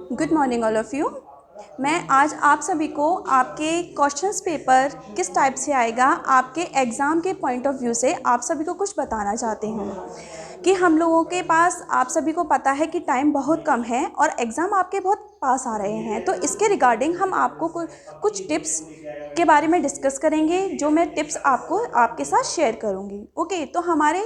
Good morning all of you. मैं आज आप सभी को आपके क्वेश्चंस पेपर किस टाइप से आएगा, आपके एग्ज़ाम के पॉइंट ऑफ व्यू से आप सभी को कुछ बताना चाहती हूँ कि हम लोगों के पास, आप सभी को पता है कि टाइम बहुत कम है और एग्ज़ाम आपके बहुत पास आ रहे हैं। तो इसके रिगार्डिंग हम आपको कुछ टिप्स के बारे में डिस्कस करेंगे, जो मैं टिप्स आपको आपके साथ शेयर करूँगी। ओके, तो हमारे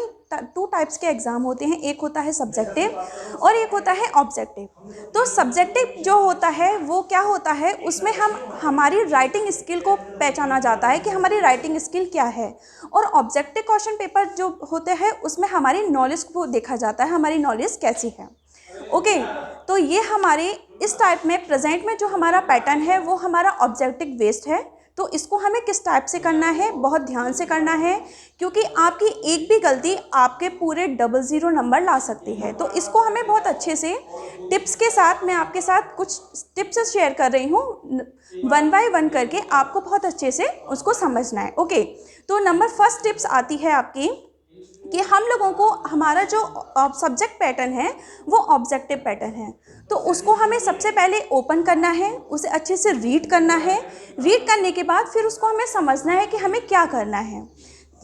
2 टाइप्स के एग्ज़ाम होते हैं, एक होता है सब्जेक्टिव और एक होता है ऑब्जेक्टिव। तो सब्जेक्टिव जो होता है वो क्या होता है, उसमें हम हमारी राइटिंग स्किल को पहचाना जाता है कि हमारी राइटिंग स्किल क्या है। और ऑब्जेक्टिव क्वेश्चन पेपर जो होते हैं उसमें हमारी नॉलेज को देखा जाता है, हमारी नॉलेज कैसी है। ओके, तो ये हमारे इस टाइप में प्रेजेंट में जो हमारा पैटर्न है वो हमारा ऑब्जेक्टिव बेस्ड है। तो इसको हमें किस टाइप से करना है, बहुत ध्यान से करना है, क्योंकि आपकी एक भी गलती आपके पूरे 00 नंबर ला सकती है। तो इसको हमें बहुत अच्छे से टिप्स के साथ, मैं आपके साथ कुछ टिप्स शेयर कर रही हूँ, 1 बाय 1 करके आपको बहुत अच्छे से उसको समझना है। ओके, तो नंबर फर्स्ट टिप्स आती है आपकी कि हम लोगों को हमारा जो सब्जेक्ट पैटर्न है वो ऑब्जेक्टिव पैटर्न है। तो उसको हमें सबसे पहले ओपन करना है, उसे अच्छे से रीड करना है। रीड करने के बाद फिर उसको हमें समझना है कि हमें क्या करना है।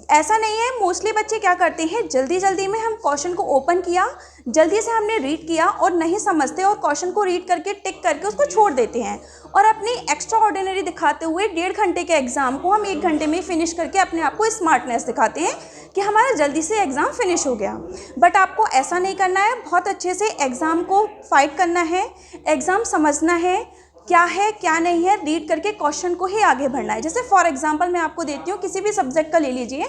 ऐसा नहीं है, मोस्टली बच्चे क्या करते हैं, जल्दी जल्दी में हम क्वेश्चन को ओपन किया, जल्दी से हमने रीड किया और नहीं समझते और क्वेश्चन को रीड करके टिक करके उसको छोड़ देते हैं और अपनी एक्स्ट्रा ऑर्डिनरी दिखाते हुए 1.5 घंटे के एग्ज़ाम को हम 1 घंटे में फिनिश करके अपने आप को स्मार्टनेस दिखाते हैं कि हमारा जल्दी से एग्ज़ाम फिनिश हो गया। बट आपको ऐसा नहीं करना है, बहुत अच्छे से एग्ज़ाम को फाइट करना है, एग्ज़ाम समझना है क्या है क्या नहीं है, रीड करके क्वेश्चन को ही आगे बढ़ना है। जैसे फॉर एग्जांपल मैं आपको देती हूँ, किसी भी सब्जेक्ट का ले लीजिए,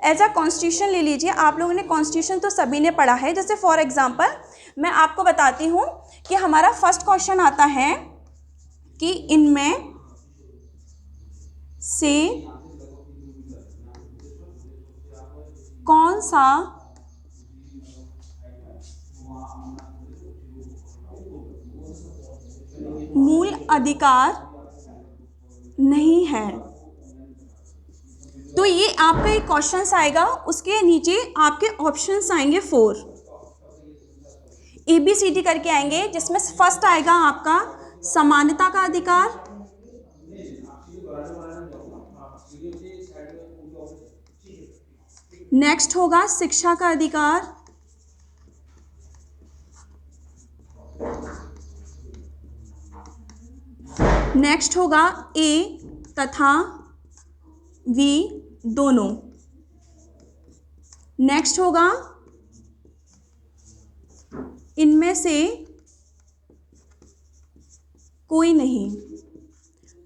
एज अ कॉन्स्टिट्यूशन ले लीजिए। आप लोगों ने कॉन्स्टिट्यूशन तो सभी ने पढ़ा है। जैसे फॉर एग्जांपल मैं आपको बताती हूँ कि हमारा फर्स्ट क्वेश्चन आता है कि इनमें से कौन सा मूल अधिकार नहीं है। तो ये आपका एक क्वेश्चन आएगा, उसके नीचे आपके ऑप्शंस आएंगे 4 ABCD करके आएंगे, जिसमें फर्स्ट आएगा आपका समानता का अधिकार, नेक्स्ट होगा शिक्षा का अधिकार, नेक्स्ट होगा A तथा V दोनों, नेक्स्ट होगा इनमें से कोई नहीं।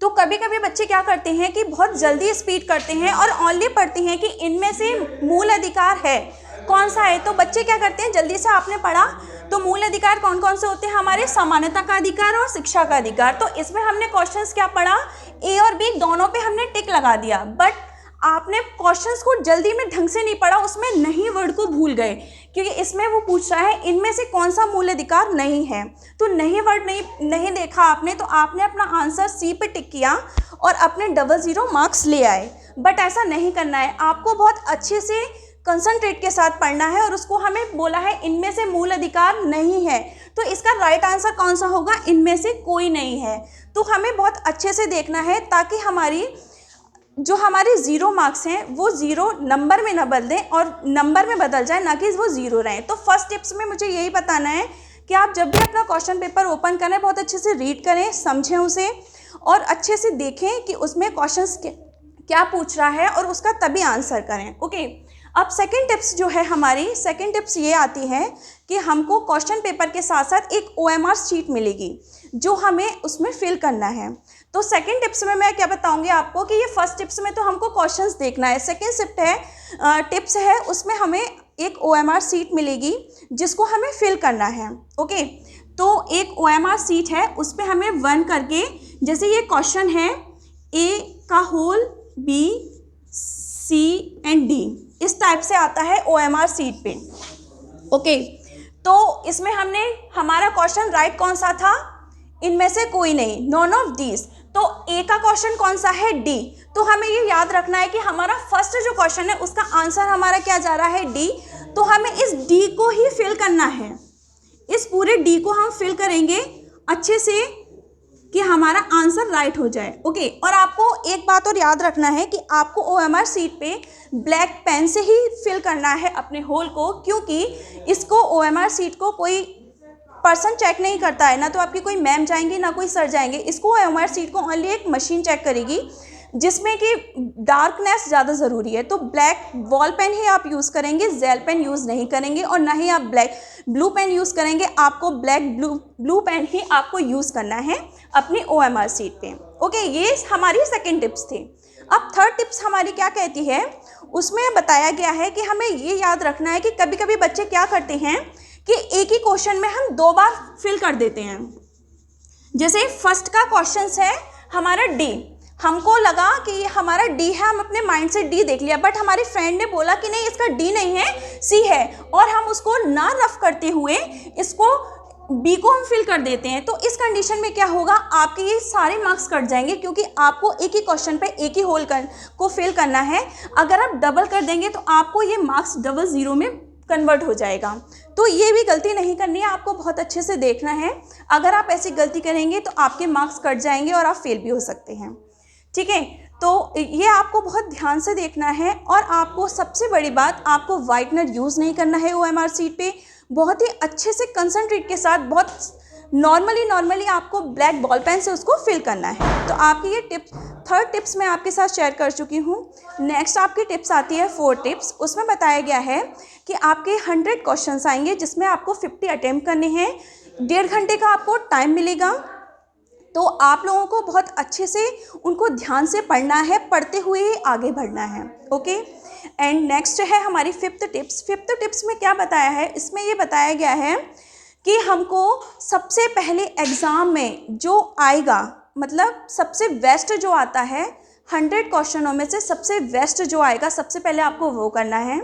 तो कभी कभी बच्चे क्या करते हैं कि बहुत जल्दी स्पीड करते हैं और ओनली पढ़ते हैं कि इनमें से मूल अधिकार है कौन सा है। तो बच्चे क्या करते हैं, जल्दी से आपने पढ़ा तो मूल अधिकार कौन कौन से होते हैं, हमारे समानता का अधिकार और शिक्षा का अधिकार। तो इसमें हमने क्वेश्चंस क्या पढ़ा, A और B दोनों पे हमने टिक लगा दिया। बट आपने क्वेश्चंस को जल्दी में ढंग से नहीं पढ़ा, उसमें नहीं वर्ड को भूल गए, क्योंकि इसमें वो पूछ रहा है इनमें से कौन सा मूल अधिकार नहीं है। तो नहीं वर्ड नहीं देखा आपने, तो आपने अपना आंसर C पे टिक किया और अपने 00 मार्क्स ले आए। बट ऐसा नहीं करना है, आपको बहुत अच्छे से कंसंट्रेट के साथ पढ़ना है और उसको हमें बोला है इनमें से मूल अधिकार नहीं है। तो इसका राइट आंसर कौन सा होगा, इनमें से कोई नहीं है। तो हमें बहुत अच्छे से देखना है ताकि हमारी जो हमारे 0 मार्क्स हैं वो 0 नंबर में न बदलें और नंबर में बदल जाए, ना कि वो 0 रहें। तो फर्स्ट टिप्स में मुझे यही बताना है कि आप जब भी अपना क्वेश्चन पेपर ओपन करें, बहुत अच्छे से रीड करें, समझें उसे और अच्छे से देखें कि उसमें क्वेश्चंस क्या पूछ रहा है और उसका तभी आंसर करें। ओके, अब सेकंड टिप्स जो है हमारी, सेकंड टिप्स ये आती है कि हमको क्वेश्चन पेपर के साथ साथ एक OMR शीट मिलेगी जो हमें उसमें फिल करना है। तो सेकंड टिप्स में मैं क्या बताऊंगी आपको कि ये फर्स्ट टिप्स में तो हमको क्वेश्चंस देखना है, सेकंड टिप्स है उसमें हमें एक OMR शीट मिलेगी जिसको हमें फिल करना है। ओके, तो एक OMR शीट है, उस पर हमें 1 करके, जैसे ये क्वेश्चन है A का whole B C and D, इस टाइप से आता है OMR शीट पे। ओके, तो इसमें हमने हमारा क्वेश्चन राइट कौन सा था, इनमें से कोई नहीं, नॉन ऑफ दीज। तो A का क्वेश्चन कौन सा है, D। तो हमें ये याद रखना है कि हमारा फर्स्ट जो क्वेश्चन है उसका आंसर हमारा क्या जा रहा है, D। तो हमें इस D को ही फिल करना है, इस पूरे D को हम फिल करेंगे अच्छे से कि हमारा आंसर राइट हो जाए। ओके, और आपको एक बात और याद रखना है कि आपको OMR शीट पे ब्लैक पेन से ही फिल करना है अपने होल को, क्योंकि इसको OMR शीट को कोई पर्सन चेक नहीं करता है, ना तो आपकी कोई मैम जाएंगी ना कोई सर जाएंगे। इसको OMR शीट को ओनली एक मशीन चेक करेगी, जिसमें कि डार्कनेस ज़्यादा ज़रूरी है। तो ब्लैक बॉल पेन ही आप यूज़ करेंगे, जेल पेन यूज़ नहीं करेंगे, और ना ही आप ब्लू पेन यूज़ करेंगे। आपको ब्लू पेन ही आपको यूज़ करना है अपनी OMR शीट पे। ओके, ये हमारी सेकेंड टिप्स थी। अब थर्ड टिप्स हमारी क्या कहती है, उसमें बताया गया है कि हमें ये याद रखना है कि कभी कभी बच्चे क्या करते हैं कि एक ही क्वेश्चन में हम 2 बार फिल कर देते हैं। जैसे फर्स्ट का क्वेश्चन है हमारा डी, हमको लगा कि हमारा डी है, हम अपने माइंड से डी देख लिया, बट हमारी फ्रेंड ने बोला कि नहीं इसका डी नहीं है सी है, और हम उसको ना रफ करते हुए इसको बी को हम फिल कर देते हैं। तो इस कंडीशन में क्या होगा, आपके ये सारे मार्क्स कट जाएंगे, क्योंकि आपको एक ही क्वेश्चन पे एक ही होल को फिल करना है। अगर आप डबल कर देंगे तो आपको ये मार्क्स डबल ज़ीरो में कन्वर्ट हो जाएगा। तो ये भी गलती नहीं करनी है, आपको बहुत अच्छे से देखना है। अगर आप ऐसी गलती करेंगे तो आपके मार्क्स कट जाएंगे और आप फेल भी हो सकते हैं। ठीक है, तो ये आपको बहुत ध्यान से देखना है। और आपको सबसे बड़ी बात, आपको वाइटनर यूज़ नहीं करना है OMR शीट पे। बहुत ही अच्छे से कंसंट्रेट के साथ, बहुत नॉर्मली आपको ब्लैक बॉल पेन से उसको फिल करना है। तो आपकी ये थर्ड टिप्स मैं आपके साथ शेयर कर चुकी हूँ। नेक्स्ट आपकी टिप्स आती है फोर्थ टिप्स। उसमें बताया गया है कि आपके 100 क्वेश्चंस आएंगे, जिसमें आपको 50 अटेम्प्ट करने हैं। 1.5 घंटे का आपको टाइम मिलेगा। तो आप लोगों को बहुत अच्छे से उनको ध्यान से पढ़ना है, पढ़ते हुए ही आगे बढ़ना है। ओके, एंड नेक्स्ट है हमारी फिफ्थ टिप्स। फिफ्थ टिप्स में क्या बताया है, इसमें ये बताया गया है कि हमको सबसे पहले एग्ज़ाम में जो आएगा, मतलब सबसे बेस्ट जो आता है 100 क्वेश्चनों में से सबसे बेस्ट जो आएगा, सबसे पहले आपको वो करना है।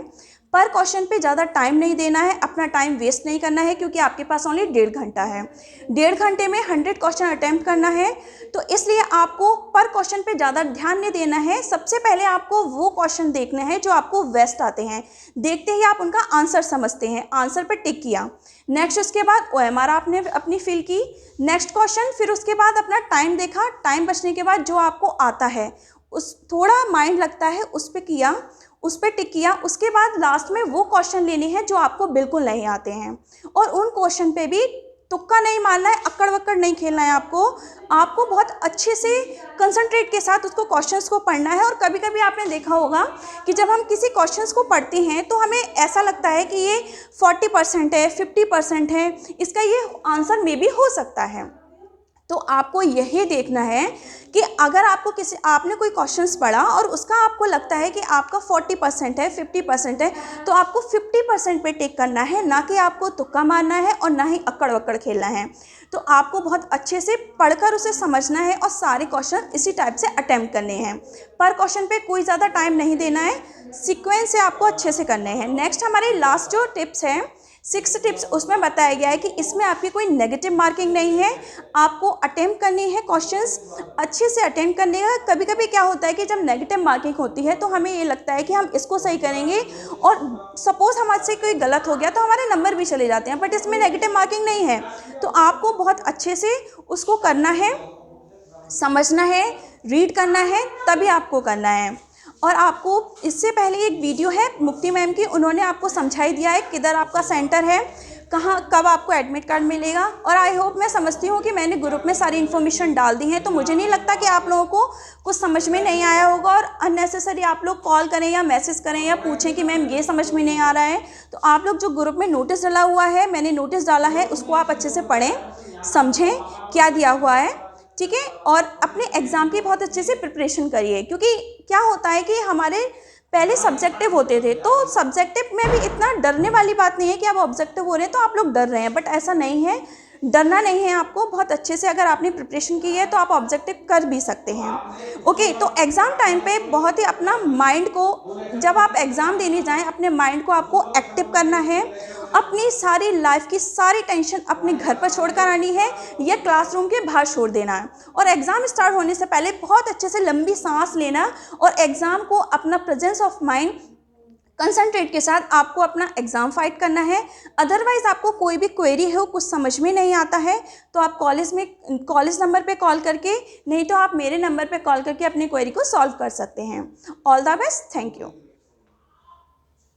पर क्वेश्चन पे ज़्यादा टाइम नहीं देना है, अपना टाइम वेस्ट नहीं करना है, क्योंकि आपके पास ओनली 1.5 घंटा है। 1.5 घंटे में 100 क्वेश्चन अटैम्प्ट करना है, तो इसलिए आपको पर क्वेश्चन पे ज़्यादा ध्यान नहीं देना है। सबसे पहले आपको वो क्वेश्चन देखने हैं जो आपको बेस्ट आते हैं। देखते ही आप उनका आंसर समझते हैं, आंसर पर टिक किया। नेक्स्ट उसके बाद OMR आपने अपनी फिल की। नेक्स्ट क्वेश्चन, फिर उसके बाद अपना टाइम देखा। टाइम बचने के बाद जो आपको आता है, उस थोड़ा माइंड लगता है उस पर किया, उस पर टिक किया। उसके बाद लास्ट में वो क्वेश्चन लेने हैं जो आपको बिल्कुल नहीं आते हैं, और उन क्वेश्चन पे भी तुक्का नहीं मारना है, अक्कड़ वक्कड़ नहीं खेलना है। आपको बहुत अच्छे से कंसंट्रेट के साथ उसको क्वेश्चंस को पढ़ना है। और कभी कभी आपने देखा होगा कि जब हम किसी क्वेश्चंस को पढ़ते हैं तो हमें ऐसा लगता है कि ये 40% है, 50% है, इसका ये आंसर मे भी हो सकता है। तो आपको यही देखना है कि अगर आपने कोई क्वेश्चंस पढ़ा और उसका आपको लगता है कि आपका 40% है, 50% है, तो आपको 50% पे टिक करना है, ना कि आपको तुक्का मारना है और ना ही अक्कड़ वक्कड़ खेलना है। तो आपको बहुत अच्छे से पढ़कर उसे समझना है और सारे क्वेश्चन इसी टाइप से अटेम्प्ट करने हैं। पर क्वेश्चन पे कोई ज़्यादा टाइम नहीं देना है, सीक्वेंस से आपको अच्छे से करने हैं। नेक्स्ट हमारी लास्ट जो टिप्स है, 6 टिप्स, उसमें बताया गया है कि इसमें आपकी कोई नेगेटिव मार्किंग नहीं है। आपको अटेम्प्ट करनी है क्वेश्चंस, अच्छे से अटेम्प्ट करने का। कभी कभी क्या होता है कि जब नेगेटिव मार्किंग होती है तो हमें ये लगता है कि हम इसको सही करेंगे, और सपोज़ हमारे कोई गलत हो गया तो हमारे नंबर भी चले जाते हैं, बट इसमें नेगेटिव मार्किंग नहीं है। तो आपको बहुत अच्छे से उसको करना है, समझना है, रीड करना है, तभी आपको करना है। और आपको इससे पहले एक वीडियो है मुक्ति मैम की, उन्होंने आपको समझाई दिया है किधर आपका सेंटर है, कहाँ कब आपको एडमिट कार्ड मिलेगा। और आई होप, मैं समझती हूँ कि मैंने ग्रुप में सारी इन्फॉर्मेशन डाल दी है, तो मुझे नहीं लगता कि आप लोगों को कुछ समझ में नहीं आया होगा और अननेसेसरी आप लोग कॉल करें या मैसेज करें या पूछें कि मैम ये समझ में नहीं आ रहा है। तो आप लोग जो ग्रुप में नोटिस डाला हुआ है, मैंने नोटिस डाला है, उसको आप अच्छे से पढ़ें, समझें क्या दिया हुआ है, ठीक है। और अपने एग्ज़ाम की बहुत अच्छे से प्रिपरेशन करिए, क्योंकि क्या होता है कि हमारे पहले सब्जेक्टिव होते थे, तो सब्जेक्टिव में भी इतना डरने वाली बात नहीं है कि आप ऑब्जेक्टिव हो रहे हैं तो आप लोग डर रहे हैं, बट ऐसा नहीं है, डरना नहीं है आपको। बहुत अच्छे से अगर आपने प्रिपरेशन की है तो आप ऑब्जेक्टिव कर भी सकते हैं। ओके, तो एग्ज़ाम टाइम पे बहुत ही अपना माइंड को, जब आप एग्ज़ाम देने जाएं, अपने माइंड को आपको एक्टिव करना है। अपनी सारी लाइफ की सारी टेंशन अपने घर पर छोड़कर आनी है या क्लासरूम के बाहर छोड़ देना है। और एग्ज़ाम स्टार्ट होने से पहले बहुत अच्छे से लंबी सांस लेना और एग्ज़ाम को अपना प्रेजेंस ऑफ माइंड कंसंट्रेट के साथ आपको अपना एग्ज़ाम फाइट करना है। अदरवाइज़ आपको कोई भी क्वेरी है वो कुछ समझ में नहीं आता है तो आप कॉलेज नंबर पे कॉल करके, नहीं तो आप मेरे नंबर पे कॉल करके अपनी क्वेरी को सॉल्व कर सकते हैं। All the best, thank you.